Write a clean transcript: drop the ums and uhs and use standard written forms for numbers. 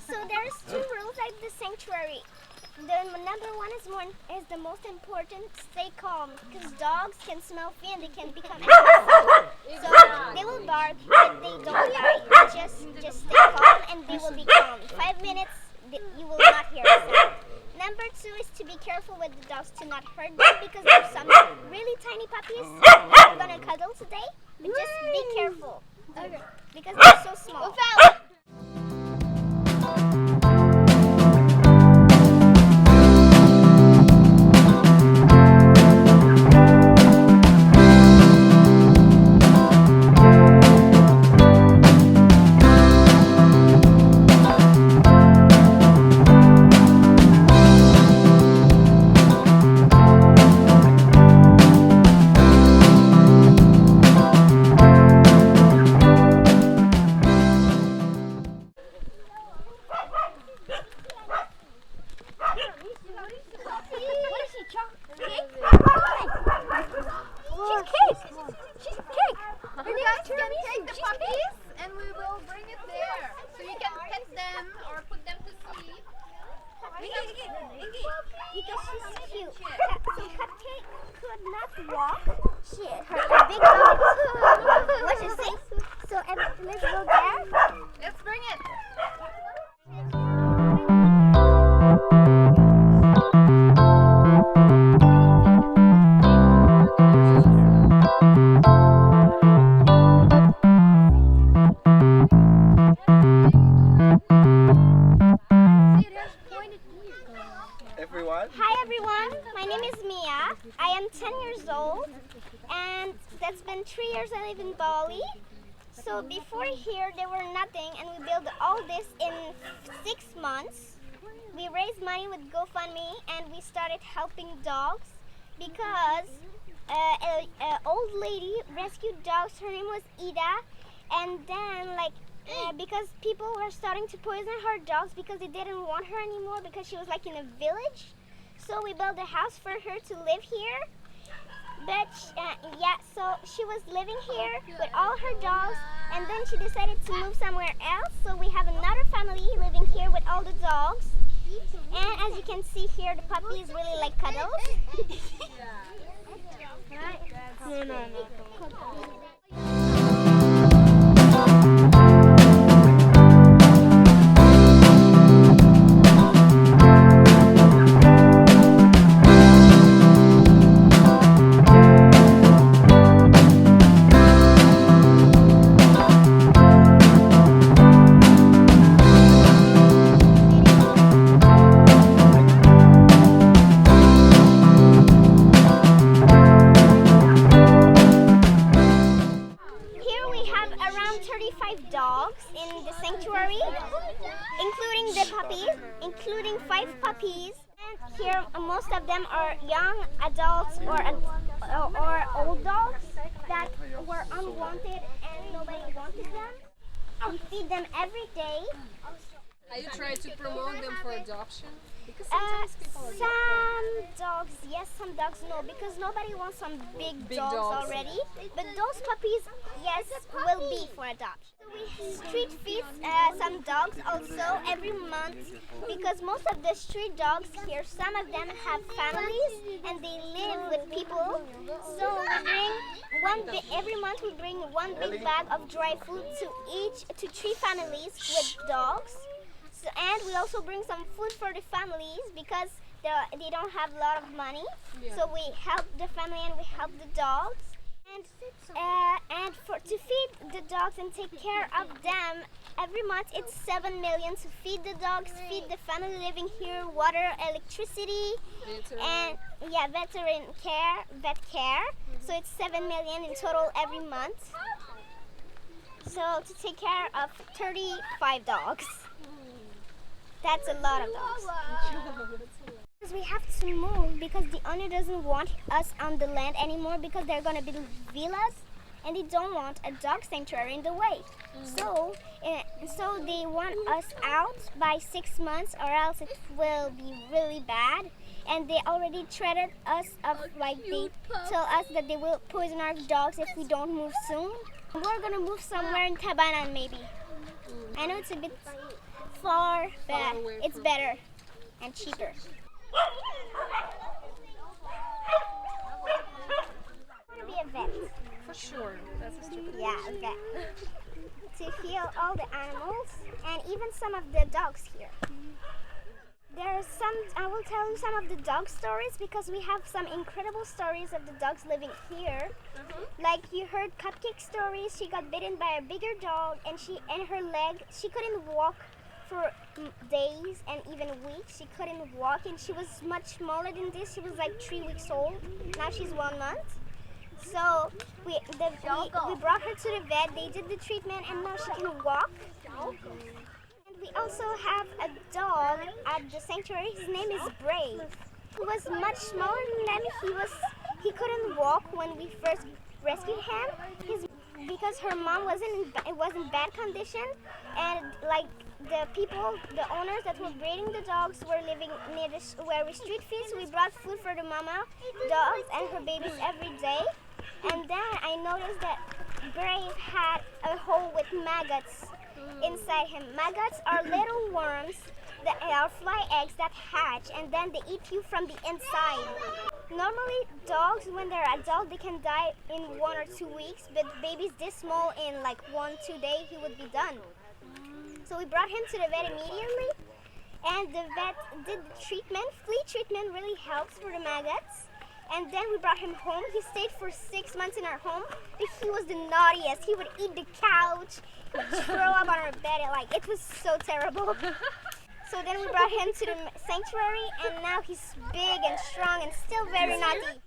So there's two rules at the sanctuary. The number one is the most important. Stay calm, because dogs can smell fear and they can become aggressive. So they will bark, but they don't bite. Just stay calm and they will be calm. 5 minutes, you will not hear a sound. Number two is to be careful with the dogs to not hurt them, because there's some really tiny puppies I'm gonna cuddle today. But just be careful, because they're so small. Because she's cute. So Cupcake could not walk. Her big dog could. What you say? So let's go there. Let's bring it. Hi everyone, my name is Mia. I am 10 years old and that's been 3 years I live in Bali. So before here there were nothing and we built all this in 6 months. We raised money with GoFundMe and we started helping dogs because an old lady rescued dogs. Her name was Ida, and then because people were starting to poison her dogs because they didn't want her anymore because she was like in a village. So we built a house for her to live here. But so she was living here with all her dogs, and then she decided to move somewhere else. So we have another family living here with all the dogs. And as you can see here, the puppies really like cuddles. Dogs in the sanctuary, including the puppies, including 5 puppies. And here most of them are young adults or old dogs that were unwanted and nobody wanted them. We feed them every day. Are you trying to promote them for adoption? Because Some dogs yes, some dogs no, because nobody wants some big dogs already. But those puppies, yes, will be for adoption. So we street feed some dogs also every month, because most of the street dogs here, some of them have families and they live with people. So every month we bring 1 big bag of dry food to 3 families with dogs. So, and we also bring some food for the families because they don't have a lot of money. Yeah. So we help the family and we help the dogs. And to feed the dogs and take care of them, every month it's 7 million to feed the dogs, feed the family living here, water, electricity, and vet care. So it's 7 million in total every month. So to take care of 35 dogs. That's a lot of dogs. Because we have to move because the owner doesn't want us on the land anymore because they're going to build villas and they don't want a dog sanctuary in the way. So they want us out by 6 months or else it will be really bad. And they already threatened us they tell us that they will poison our dogs if we don't move soon. We're gonna move somewhere in Tabanan maybe. I know it's a bit far, but away it's from- better and cheaper. To be a vet. For sure. That's a stupid Yeah, a vet. To heal all the animals and even some of the dogs here. I will tell you some of the dog stories because we have some incredible stories of the dogs living here. Like you heard Cupcake stories, she got bitten by a bigger dog and her leg, she couldn't walk for days and even weeks. She couldn't walk and she was much smaller than this. She was like 3 weeks old. Now she's 1 month. So we brought her to the vet, they did the treatment and now she can walk. And we also have a dog at the sanctuary, his name is Brave. He was much smaller than them, he couldn't walk when we first rescued him. Because her mom was in bad condition and like the owners that were breeding the dogs were living near where we street feed, so we brought food for the mama dogs and her babies every day. And then I noticed that Brave had a hole with maggots inside him. Maggots are little worms that are fly eggs that hatch and then they eat you from the inside. Normally dogs, when they're adult, they can die in 1 or 2 weeks, but babies this small, in like 1-2 days he would be done. So we brought him to the vet immediately and the vet did the treatment. Flea treatment really helps for the maggots. And then we brought him home. He stayed for 6 months in our home, but he was the naughtiest. He would eat the couch, throw up on our bed. It was so terrible. So then we brought him to the sanctuary, and now he's big and strong and still very naughty.